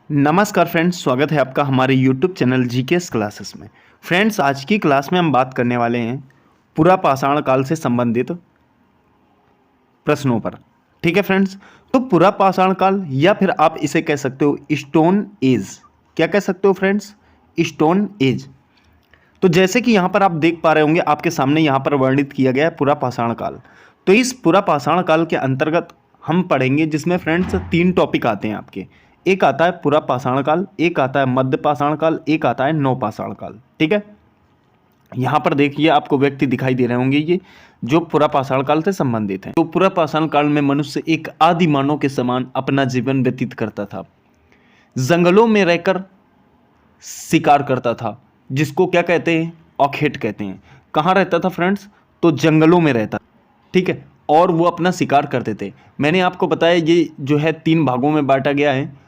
नमस्कार फ्रेंड्स, स्वागत है आपका हमारे YouTube चैनल जीकेएस क्लासेस में। फ्रेंड्स, आज की क्लास में हम बात करने वाले हैं पुरा पाषाण काल से संबंधित प्रश्नों पर। ठीक है फ्रेंड्स, तो पुरा पाषाण काल या फिर आप इसे कह सकते हो स्टोन एज। क्या कह सकते हो फ्रेंड्स? Stone age. तो जैसे कि यहाँ पर आप देख पा रहे होंगे, आपके सामने यहाँ पर वर्णित किया गया है पुरा पाषाण काल। तो इस पुरा पाषाण काल के अंतर्गत हम पढ़ेंगे, जिसमें फ्रेंड्स 3 टॉपिक आते हैं आपके। एक आता है पुरा पाषाण काल, एक आता है मध्य पाषाण काल, एक आता है नव पाषाण काल। ठीक है, यहाँ पर देखिए आपको व्यक्ति दिखाई दे रहे होंगे, ये जो पुरा पाषाण काल से संबंधित हैं। तो पुरा पाषाण काल में मनुष्य एक आदि मानव के समान अपना जीवन व्यतीत करता था। जंगलों में रहकर शिकार करता था, जिसको क्या कहते हैं? ऑखेट कहते हैं। कहाँ रहता था फ्रेंड्स? तो जंगलों में रहता। ठीक है, और वो अपना शिकार करते थे। मैंने आपको बताया ये जो है 3 भागों में बांटा गया है।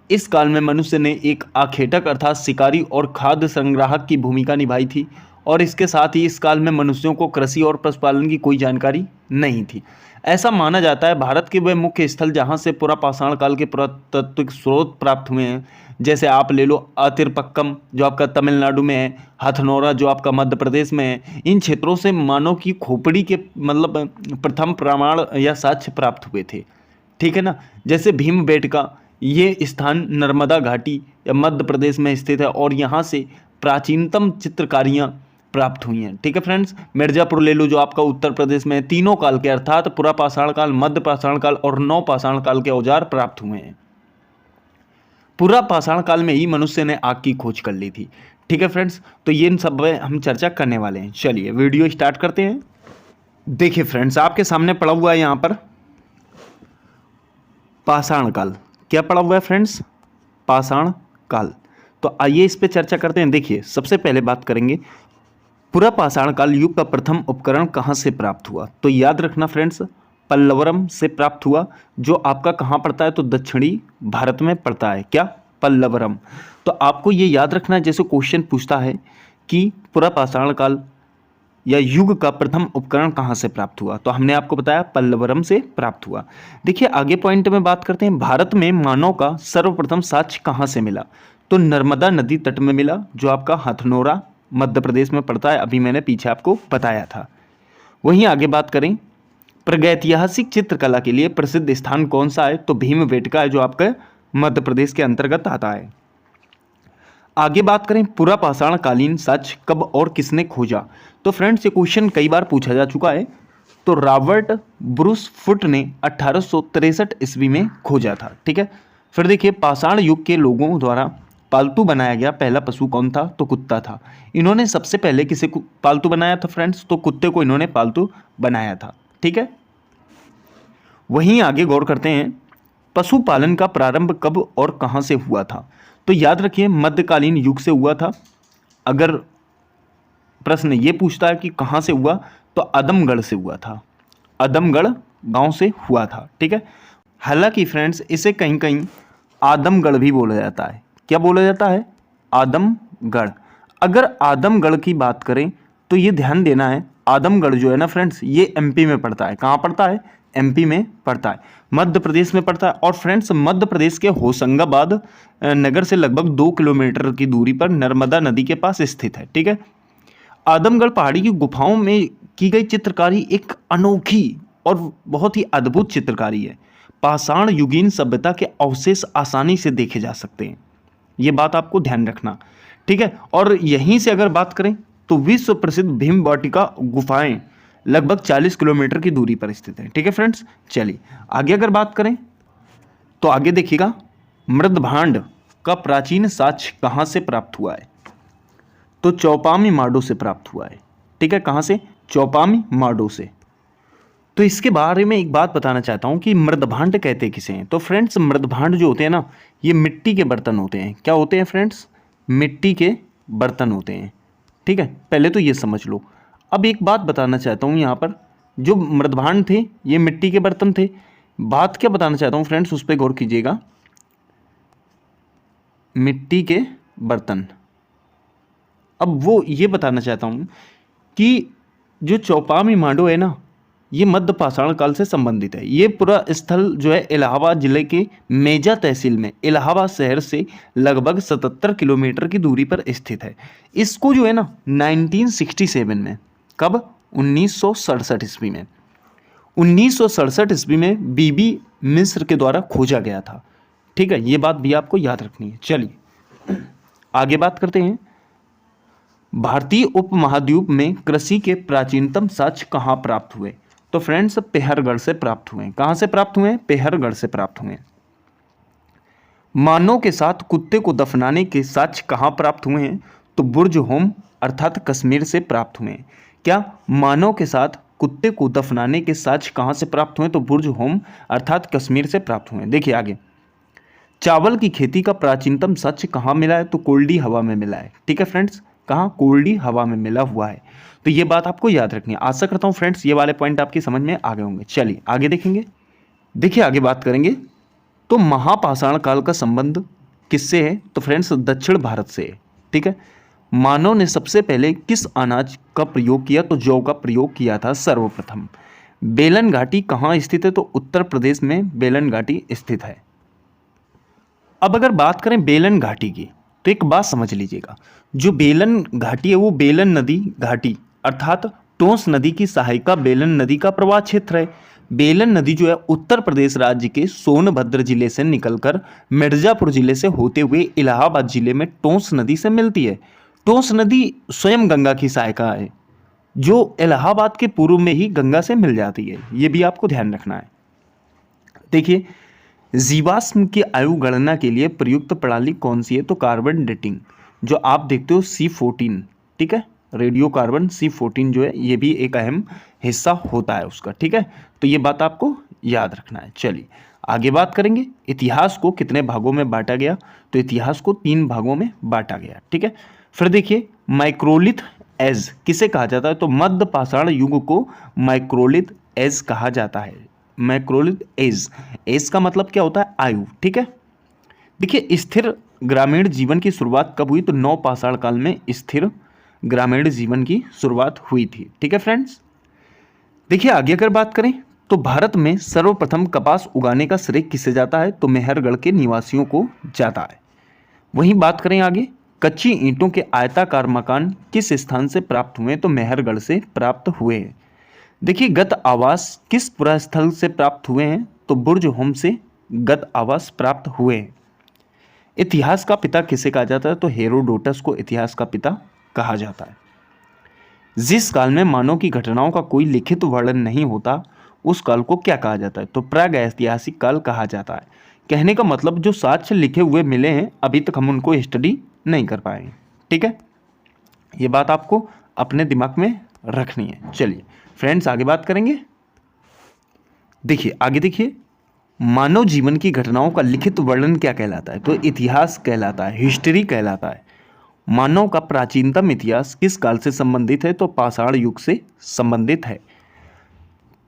इस काल में मनुष्य ने एक आखेटक अर्थात शिकारी और खाद्य संग्राहक की भूमिका निभाई थी, और इसके साथ ही इस काल में मनुष्यों को कृषि और पशुपालन की कोई जानकारी नहीं थी। ऐसा माना जाता है भारत के वे मुख्य स्थल जहाँ से पुरा पाषाण काल के पुरातात्विक स्रोत प्राप्त हुए हैं, जैसे आप ले लो अतिरपक्कम जो आपका तमिलनाडु में है, हथनोरा जो आपका मध्य प्रदेश में है। इन क्षेत्रों से मानव की खोपड़ी के प्रथम प्रमाण या साक्ष्य प्राप्त हुए थे। ठीक है ना। जैसे भीमबेटका, ये स्थान नर्मदा घाटी या मध्य प्रदेश में स्थित है, और यहाँ से प्राचीनतम चित्रकारियाँ प्राप्त हुई हैं। ठीक है फ्रेंड्स, मिर्जापुर ले लो जो आपका उत्तर प्रदेश में है। तीनों काल के अर्थात पुरा पाषाण काल, मध्य पाषाण काल और नव पाषाण काल के औजार प्राप्त हुए हैं। पुरा पाषाण काल में ही मनुष्य ने आग की खोज कर ली थी। ठीक है फ्रेंड्स, तो ये इन सब में हम चर्चा करने वाले हैं। चलिए वीडियो स्टार्ट करते हैं। देखिए फ्रेंड्स, आपके सामने पड़ा हुआ है यहाँ पर पाषाण काल। क्या पड़ा हुआ है फ्रेंड्स? पाषाण काल। तो आइए इस पे चर्चा करते हैं। देखिए, सबसे पहले बात करेंगे पुरा पाषाण काल युग का प्रथम उपकरण कहाँ से प्राप्त हुआ। तो याद रखना फ्रेंड्स, पल्लवरम से प्राप्त हुआ, जो आपका कहाँ पड़ता है? तो दक्षिणी भारत में पड़ता है। क्या? पल्लवरम। तो आपको ये याद रखना है, जैसे क्वेश्चन पूछता है कि पुरा पाषाण काल या युग का प्रथम उपकरण कहाँ से प्राप्त हुआ, तो हमने आपको बताया पल्लवरम से प्राप्त हुआ। देखिए आगे पॉइंट में बात करते हैं, भारत में मानव का सर्वप्रथम साक्ष्य कहाँ से मिला। तो नर्मदा नदी तट में मिला, जो आपका हथनोरा मध्य प्रदेश में पड़ता है। अभी मैंने पीछे आपको बताया था। वहीं आगे बात करें, प्रागैतिहासिक चित्रकला के लिए प्रसिद्ध स्थान कौन सा है? तो भीमबेटका है, जो आपका मध्य प्रदेश के अंतर्गत आता है। आगे बात करें, पुरा पाषाण कालीन साक्ष्य कब और किसने खोजा। तो फ्रेंड्स, ये क्वेश्चन कई बार पूछा जा चुका है। तो रॉबर्ट ब्रूस फुट ने 1863 ईस्वी में खोजा था। ठीक है, फिर देखिए, पाषाण युग के लोगों द्वारा पालतू बनाया गया पहला पशु कौन था? तो कुत्ता था। इन्होंने सबसे पहले किसे पालतू बनाया था फ्रेंड्स? तो कुत्ते को इन्होंने पालतू बनाया था। ठीक है, वहीं आगे गौर करते हैं, पशुपालन का प्रारंभ कब और कहां से हुआ था। तो याद रखिए, मध्यकालीन युग से हुआ था। अगर प्रश्न ये पूछता है कि कहां से हुआ, तो आदमगढ़ से हुआ था। आदमगढ़ गांव से हुआ था। ठीक है, हालांकि फ्रेंड्स इसे कहीं कहीं आदमगढ़ भी बोला जाता है। क्या बोला जाता है? आदमगढ़। अगर आदमगढ़ की बात करें तो ये ध्यान देना है, आदमगढ़ जो है ना फ्रेंड्स, ये एमपी में पड़ता है। कहाँ पड़ता है? एमपी में पड़ता है, मध्य प्रदेश में पड़ता है। और फ्रेंड्स, मध्य प्रदेश के होशंगाबाद नगर से लगभग 2 किलोमीटर की दूरी पर नर्मदा नदी के पास स्थित है। ठीक है, आदमगढ़ पहाड़ी की गुफाओं में की गई चित्रकारी एक अनोखी और बहुत ही अद्भुत चित्रकारी है। पाषाण युगीन सभ्यता के अवशेष आसानी से देखे जा सकते हैं, ये बात आपको ध्यान रखना। ठीक है, और यहीं से अगर बात करें तो विश्व प्रसिद्ध भीमबेटका गुफाएं लगभग 40 किलोमीटर की दूरी पर स्थित है। ठीक है फ्रेंड्स, चलिए आगे अगर बात करें तो आगे देखिएगा, मृदभांड का प्राचीन साक्ष्य कहाँ से प्राप्त हुआ है। तो चौपामी माडो से प्राप्त हुआ है। ठीक है, कहाँ से? चौपामी माडो से। तो इसके बारे में एक बात बताना चाहता हूँ कि मृदभांड कहते किसे हैं। तो फ्रेंड्स, मृदभांड जो होते हैं ना, ये मिट्टी के बर्तन होते हैं। क्या होते हैं फ्रेंड्स? मिट्टी के बर्तन होते हैं। ठीक है, पहले तो ये समझ लो। अब एक बात बताना चाहता हूँ, यहाँ पर जो मृदभांड थे ये मिट्टी के बर्तन थे। बात क्या बताना चाहता हूँ फ्रेंड्स, उस पर गौर कीजिएगा। मिट्टी के बर्तन, अब वो ये बताना चाहता हूँ कि जो चौपामी माडो है ना, ये मध्य पाषाण काल से संबंधित है। ये पूरा स्थल जो है इलाहाबाद जिले के मेजा तहसील में इलाहाबाद शहर से लगभग 77 किलोमीटर की दूरी पर स्थित है। इसको जो है ना 1967 में, कब, 1967 ईस्वी में, 1967 ईस्वी में बीबी मिस्र के द्वारा खोजा गया था। ठीक है, ये बात भी आपको याद रखनी है। चलिए आगे बात करते हैं। भारतीय उपमहाद्वीप में कृषि के प्राचीनतम साक्ष्य कहाँ प्राप्त हुए? तो फ्रेंड्स पेहरगढ़ से प्राप्त हुए हैं। कहाँ से प्राप्त हुए हैं? पेहरगढ़ से प्राप्त हुए हैं। मानव के साथ कुत्ते को दफनाने के साक्ष्य कहाँ प्राप्त हुए हैं? तो बुर्ज होम अर्थात कश्मीर से प्राप्त हुए हैं। क्या? मानव के साथ कुत्ते को दफनाने के साक्ष्य कहाँ से प्राप्त हुए? तो बुर्ज होम अर्थात कश्मीर से प्राप्त हुए हैं। देखिए आगे, चावल की खेती का प्राचीनतम साक्ष्य कहाँ मिला है? तो कोल्डी हवा में मिला है। ठीक है फ्रेंड्स, कहाँ? कोल्डी हवा में मिला हुआ है। तो ये बात आपको याद रखनी है। आशा करता हूँ फ्रेंड्स ये वाले पॉइंट आपकी समझ में आ गए होंगे। चलिए आगे देखेंगे। देखिए आगे बात करेंगे तो महापाषाण काल का संबंध किससे है? तो फ्रेंड्स दक्षिण भारत से है। ठीक है, मानव ने सबसे पहले किस अनाज का प्रयोग किया? तो जौ का प्रयोग किया था सर्वप्रथम। बेलन घाटी कहाँ स्थित है? तो उत्तर प्रदेश में बेलन घाटी स्थित है। अब अगर बात करें बेलन घाटी की तो एक बात समझ लीजिएगा, जो बेलन घाटी है वो बेलन नदी घाटी अर्थात टोंस नदी की सहायिका बेलन नदी का प्रवाह क्षेत्र है। बेलन नदी जो है उत्तर प्रदेश राज्य के सोनभद्र जिले से निकलकर मिर्जापुर जिले से होते हुए इलाहाबाद जिले में टोंस नदी से मिलती है। टोंस नदी स्वयं गंगा की सहायिका है, जो इलाहाबाद के पूर्व में ही गंगा से मिल जाती है। ये भी आपको ध्यान रखना है। देखिए, जीवाश्म की आयु गणना के लिए प्रयुक्त प्रणाली कौन सी है? तो कार्बन डेटिंग, जो आप देखते हो C14। ठीक है, रेडियो कार्बन C14 जो है ये भी एक अहम हिस्सा होता है उसका। ठीक है, तो ये बात आपको याद रखना है। चलिए आगे बात करेंगे। इतिहास को कितने भागों में बांटा गया? तो इतिहास को 3 भागों में बांटा गया। ठीक है, फिर देखिए माइक्रोलिथ एज किसे कहा जाता है? तो मध्य पाषाण युग को माइक्रोलिथ एज कहा जाता है। मैक्रोलिथ एज, एज का मतलब क्या होता है? आयु। ठीक है, देखिए स्थिर ग्रामीण जीवन की शुरुआत कब हुई? तो नवपाषाण काल में स्थिर ग्रामीण जीवन की शुरुआत हुई थी। ठीक है फ्रेंड्स, देखिए आगे अगर बात करें तो भारत में सर्वप्रथम कपास उगाने का श्रेय किसे जाता है? तो मेहरगढ़ के निवासियों को जाता है। वहीं बात करें आगे, कच्ची ईंटों के आयताकार मकान किस स्थान से प्राप्त हुए? तो मेहरगढ़ से प्राप्त हुए हैं। देखिए गत आवास किस पुरास्थल से प्राप्त हुए हैं? तो बुर्ज होम से गत आवास प्राप्त हुए हैं। इतिहास का पिता किसे कहा जाता है? तो हेरोडोटस को इतिहास का पिता कहा जाता है। जिस काल में मानव की घटनाओं का कोई लिखित वर्णन नहीं होता उस काल को क्या कहा जाता है? तो प्रागैतिहासिक काल कहा जाता है। कहने का मतलब जो साक्ष्य लिखे हुए मिले हैं अभी तक हम उनको स्टडी नहीं कर पाए। ठीक है, ये बात आपको अपने दिमाग में रखनी है। चलिए फ्रेंड्स आगे बात करेंगे। देखिए आगे देखिए, मानव जीवन की घटनाओं का लिखित वर्णन क्या कहलाता है? तो इतिहास कहलाता है, हिस्ट्री कहलाता है। मानव का प्राचीनतम इतिहास किस काल से संबंधित है? तो पाषाण युग से संबंधित है।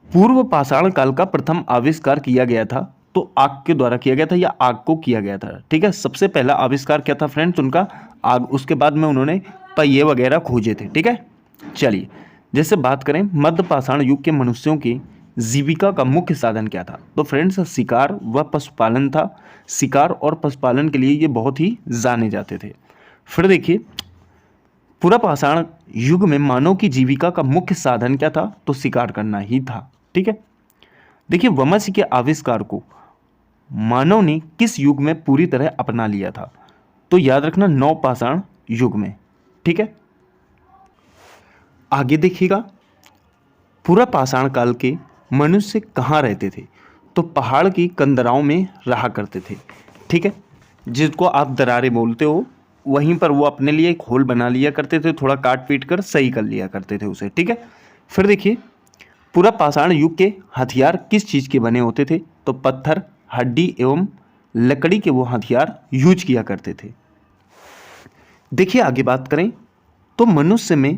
पूर्व पाषाण काल का प्रथम आविष्कार किया गया था तो आग के द्वारा किया गया था या आग को किया गया था। ठीक है, सबसे पहला आविष्कार क्या था फ्रेंड्स? उनका आग। उसके बाद में उन्होंने पहिए वगैरह खोजे थे। ठीक है, चलिए जैसे बात करें मध्य पाषाण युग के मनुष्यों की जीविका का मुख्य साधन क्या था? तो फ्रेंड्स शिकार व पशुपालन था। शिकार और पशुपालन के लिए ये बहुत ही जाने जाते थे। फिर देखिए पूरा पाषाण युग में मानव की जीविका का मुख्य साधन क्या था? तो शिकार करना ही था। ठीक है, देखिए वमस्य के आविष्कार को मानव ने किस युग में पूरी तरह अपना लिया था? तो याद रखना नवपाषाण युग में। ठीक है, आगे देखिएगा पूरा पाषाण काल के मनुष्य कहाँ रहते थे? तो पहाड़ की कंदराओं में रहा करते थे। ठीक है, जिसको आप दरारें बोलते हो, वहीं पर वो अपने लिए एक होल बना लिया करते थे, थोड़ा काट पीट कर सही कर लिया करते थे उसे। ठीक है, फिर देखिए पूरा पाषाण युग के हथियार किस चीज़ के बने होते थे? तो पत्थर, हड्डी एवं लकड़ी के वो हथियार यूज किया करते थे। देखिए आगे बात करें तो मनुष्य में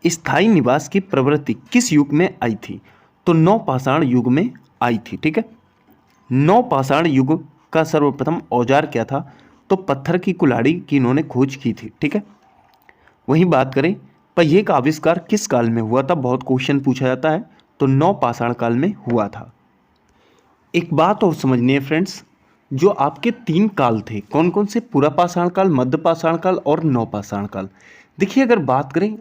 स्थायी निवास की प्रवृत्ति किस युग में आई थी? तो नवपाषाण युग में आई थी। ठीक है, नवपाषाण युग का सर्वप्रथम औजार क्या था? तो पत्थर की कुल्हाड़ी की इन्होंने खोज की थी। ठीक है, वहीं बात करें पहिए का आविष्कार किस काल में हुआ था? बहुत क्वेश्चन पूछा जाता है। तो नवपाषाण काल में हुआ था। एक बात और समझनी है फ्रेंड्स, जो आपके 3 काल थे, कौन कौन से? पुरापाषाण काल, मध्यपाषाण काल और नवपाषाण काल। देखिए, अगर बात करें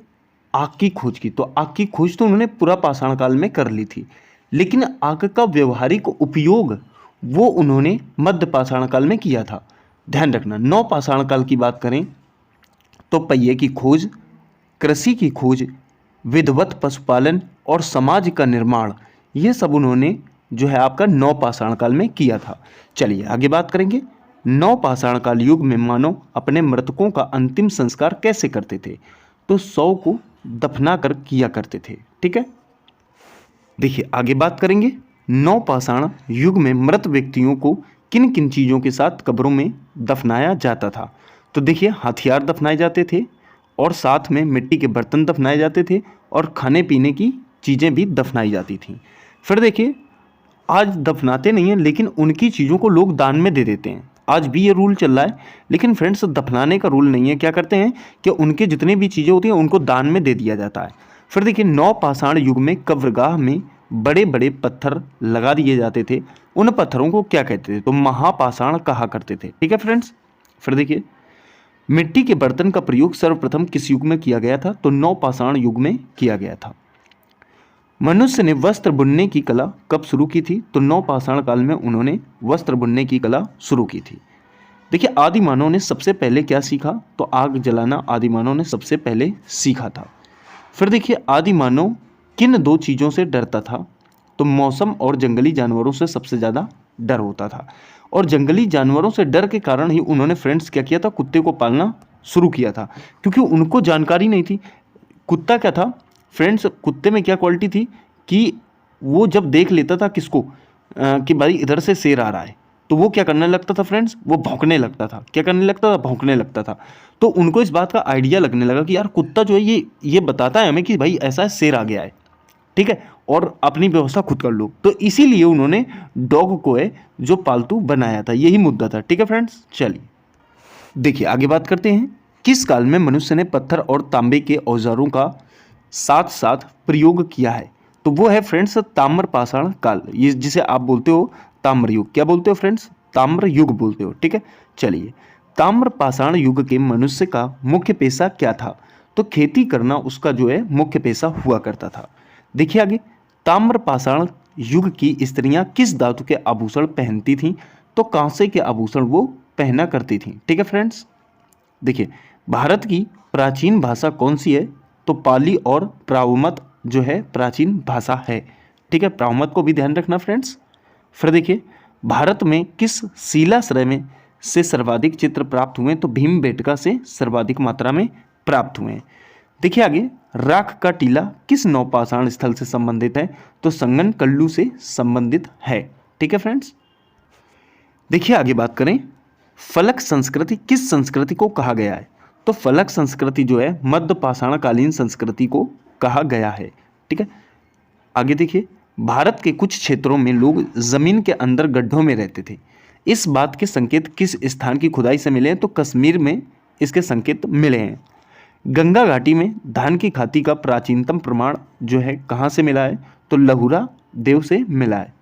आग की खोज की, तो आग की खोज तो उन्होंने पुरापाषाण काल में कर ली थी, लेकिन आग का व्यवहारिक उपयोग वो उन्होंने मध्यपाषाण काल में किया था। ध्यान रखना, नवपाषाण काल की बात करें तो पहिए की खोज, कृषि की खोज, विधिवत पशुपालन और समाज का निर्माण, ये सब उन्होंने जो है आपका नवपाषाण काल में किया था। चलिए आगे बात करेंगे। नवपाषाण काल युग में मानव अपने मृतकों का अंतिम संस्कार कैसे करते थे? तो शव को दफना कर किया करते थे। ठीक है, देखिए आगे बात करेंगे। नवपाषाण युग में मृत व्यक्तियों को किन किन चीज़ों के साथ कब्रों में दफनाया जाता था? तो देखिए, हथियार दफनाए जाते थे और साथ में मिट्टी के बर्तन दफनाए जाते थे और खाने पीने की चीज़ें भी दफनाई जाती थीं। फिर देखिए, आज दफनाते नहीं हैं, लेकिन उनकी चीज़ों को लोग दान में दे देते हैं। आज भी ये रूल चल रहा है, लेकिन फ्रेंड्स दफनाने का रूल नहीं है। क्या करते हैं कि उनके जितनी भी चीज़ें होती हैं उनको दान में दे दिया जाता है। फिर देखिए, नवपाषाण युग में कब्रगाह में बड़े बड़े पत्थर लगा दिए जाते थे। उन पत्थरों को क्या कहते थे? तो महापाषाण कहा करते थे। ठीक है फ्रेंड्स। फिर देखिए, मिट्टी के बर्तन का प्रयोग सर्वप्रथम किस युग में किया गया था? तो नवपाषाण युग में किया गया था। मनुष्य ने वस्त्र बुनने की कला कब शुरू की थी? तो नवपाषाण काल में उन्होंने वस्त्र बुनने की कला शुरू की थी। देखिए, आदि मानव ने सबसे पहले क्या सीखा? तो आग जलाना आदि मानव ने सबसे पहले सीखा था। फिर देखिए, आदि मानव किन 2 चीज़ों से डरता था? तो मौसम और जंगली जानवरों से सबसे ज़्यादा डर होता था। और जंगली जानवरों से डर के कारण ही उन्होंने फ्रेंड्स क्या किया था? कुत्ते को पालना शुरू किया था, क्योंकि उनको जानकारी नहीं थी। कुत्ता क्या था फ्रेंड्स? कुत्ते में क्या क्वालिटी थी कि वो जब देख लेता था किसको कि भाई इधर से शेर आ रहा है, तो वो क्या करने लगता था फ्रेंड्स? वो भौंकने लगता था। क्या करने लगता था? भौंकने लगता था। तो उनको इस बात का आइडिया लगने लगा कि यार कुत्ता जो है ये बताता है हमें कि भाई ऐसा शेर आ गया है। ठीक है, और अपनी व्यवस्था खुद कर लो। तो इसीलिए उन्होंने डॉग को है जो पालतू बनाया था। यही मुद्दा था। ठीक है फ्रेंड्स। चलिए देखिए आगे बात करते हैं। किस काल में मनुष्य ने पत्थर और तांबे के औजारों का साथ साथ प्रयोग किया है? तो वो है फ्रेंड्स ताम्रपाषाण काल, ये जिसे आप बोलते हो ताम्र युग। क्या बोलते हो फ्रेंड्स? ताम्र युग बोलते हो। ठीक है, चलिए ताम्रपाषाण युग के मनुष्य का मुख्य पेशा क्या था? तो खेती करना उसका जो है मुख्य पेशा हुआ करता था। देखिए आगे, ताम्रपाषाण युग की स्त्रियां किस धातु के आभूषण पहनती थीं? तो कांसे के आभूषण वो पहना करती थीं। ठीक है फ्रेंड्स। देखिए, भारत की प्राचीन भाषा कौन सी है? तो पाली और प्रावमत जो है प्राचीन भाषा है। ठीक है, प्रावमत को भी ध्यान रखना फ्रेंड्स। फिर देखिए, भारत में किस शिलाश्रय में से सर्वाधिक चित्र प्राप्त हुए? तो भीमबेटका से सर्वाधिक मात्रा में प्राप्त हुए हैं। देखिए आगे, राख का टीला किस नवपाषाण स्थल से संबंधित है? तो संगन कल्लू से संबंधित है। ठीक है फ्रेंड्स। देखिए आगे बात करें, फलक संस्कृति किस संस्कृति को कहा गया है? तो फलक संस्कृति जो है मध्यपाषाण कालीन संस्कृति को कहा गया है। ठीक है, आगे देखिए, भारत के कुछ क्षेत्रों में लोग जमीन के अंदर गड्ढों में रहते थे। इस बात के संकेत किस स्थान की खुदाई से मिले हैं? तो कश्मीर में इसके संकेत मिले हैं। गंगा घाटी में धान की खेती का प्राचीनतम प्रमाण जो है कहाँ से मिला है? तो लहुरा देव से मिला है।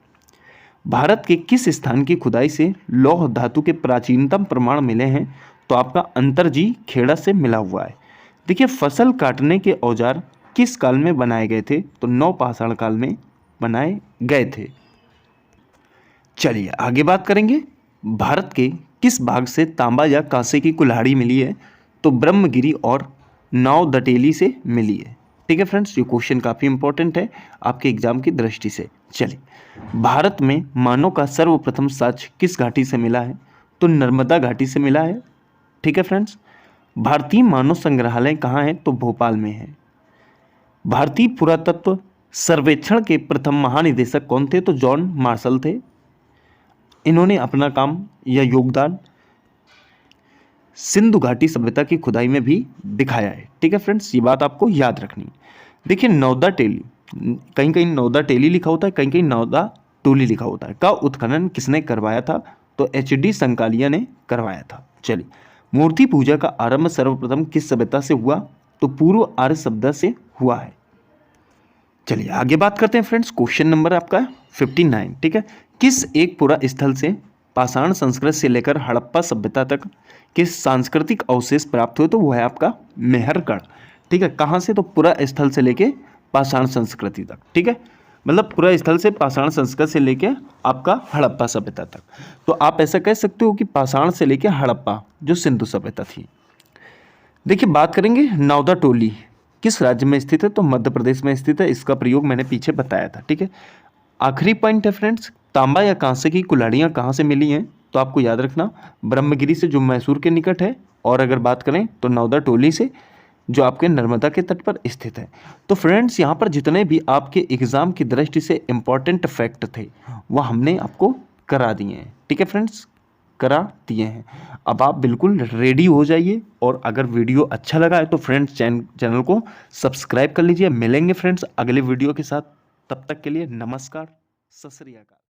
भारत के किस स्थान की खुदाई से लौह धातु के प्राचीनतम प्रमाण मिले हैं? तो आपका अंतरजी खेड़ा से मिला हुआ है। देखिए, फसल काटने के औजार किस काल में बनाए गए थे? तो नवपाषाण काल में बनाए गए थे। चलिए आगे बात करेंगे, भारत के किस भाग से तांबा या कांसे की कुल्हाड़ी मिली है? तो ब्रह्मगिरी और नाव दटेली से मिली है। ठीक है फ्रेंड्स, ये क्वेश्चन काफ़ी इंपॉर्टेंट है आपके एग्जाम की दृष्टि से। चलिए, भारत में मानव का सर्वप्रथम साक्ष्य किस घाटी से मिला है? तो नर्मदा घाटी से मिला है। ठीक है फ्रेंड्स। भारतीय मानव संग्रहालय कहाँ है? तो भोपाल में है। भारतीय पुरातत्व सर्वेक्षण के प्रथम महानिदेशक कौन थे? तो जॉन मार्शल थे। इन्होंने अपना काम या योगदान सिंधु घाटी सभ्यता की खुदाई में भी दिखाया है। ठीक है फ्रेंड्स, ये बात आपको याद रखनी है। देखिए, नौदा टेली, कहीं कहीं नौदा टेली लिखा होता है, कहीं कहीं नौदा टोली लिखा होता है, का उत्खनन किसने करवाया था? तो HD संकालिया ने करवाया था। चलिए, मूर्ति पूजा का आरंभ सर्वप्रथम किस सभ्यता से हुआ? तो पूर्व आर्य सभ्यता से हुआ है। चलिए आगे बात करते हैं फ्रेंड्स। क्वेश्चन नंबर आपका 59, ठीक है। किस एक पुरा स्थल से पाषाण संस्कृति से लेकर हड़प्पा सभ्यता तक के सांस्कृतिक अवशेष प्राप्त हुए? तो वो है आपका मेहरगढ़, ठीक है। कहाँ से? तो पुरा स्थल से लेके पाषाण संस्कृति तक, ठीक है। मतलब पुरा स्थल से पाषाण संस्कृति से लेके आपका हड़प्पा सभ्यता तक। तो आप ऐसा कह सकते हो कि पाषाण से लेके हड़प्पा जो सिंधु सभ्यता थी। देखिए बात करेंगे नौदा टोली किस राज्य में स्थित है? तो मध्य प्रदेश में स्थित है। इसका प्रयोग मैंने पीछे बताया था, ठीक है। आखिरी पॉइंट है फ्रेंड्स, तांबा या कांसे की कुल्हाड़ियाँ कहाँ से मिली हैं? तो आपको याद रखना ब्रह्मगिरी से जो मैसूर के निकट है, और अगर बात करें तो नौदा टोली से जो आपके नर्मदा के तट पर स्थित है। तो फ्रेंड्स यहाँ पर जितने भी आपके एग्जाम की दृष्टि से इम्पॉर्टेंट फैक्ट थे वह हमने आपको करा दिए हैं, ठीक है फ्रेंड्स, करा दिए हैं। अब आप बिल्कुल रेडी हो जाइए, और अगर वीडियो अच्छा लगा है तो फ्रेंड्स चैनल को सब्सक्राइब कर लीजिए। मिलेंगे फ्रेंड्स अगले वीडियो के साथ, तब तक के लिए नमस्कार, सत श्री अकाल।